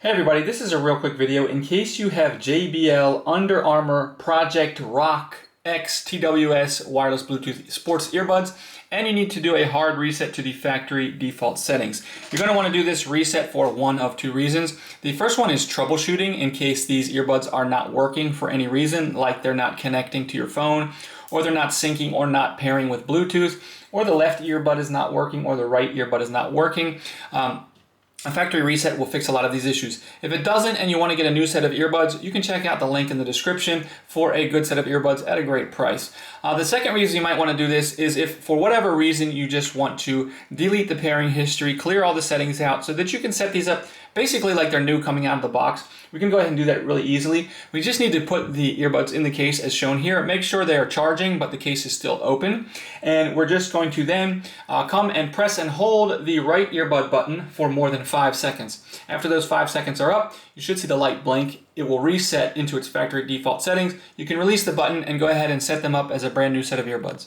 Hey everybody, this is a real quick video in case you have JBL Under Armour Project Rock X TWS wireless Bluetooth sports earbuds and you need to do a hard reset to the factory default settings. You're going to want to do this reset for one of two reasons. The first one is troubleshooting in case these earbuds are not working for any reason, like they're not connecting to your phone, or they're not syncing or not pairing with Bluetooth, or the left earbud is not working or the right earbud is not working. A factory reset will fix a lot of these issues. If it doesn't and you want to get a new set of earbuds, you can check out the link in the description for a good set of earbuds at a great price. The second reason you might want to do this is if for whatever reason you just want to delete the pairing history, clear all the settings out so that you can set these up basically like they're new coming out of the box. We can go ahead and do that really easily. We just need to put the earbuds in the case as shown here. Make sure they are charging, but the case is still open. And we're just going to then come and press and hold the right earbud button for more than 5 seconds. After those 5 seconds are up, you should see the light blink. It will reset into its factory default settings. You can release the button and go ahead and set them up as a brand new set of earbuds.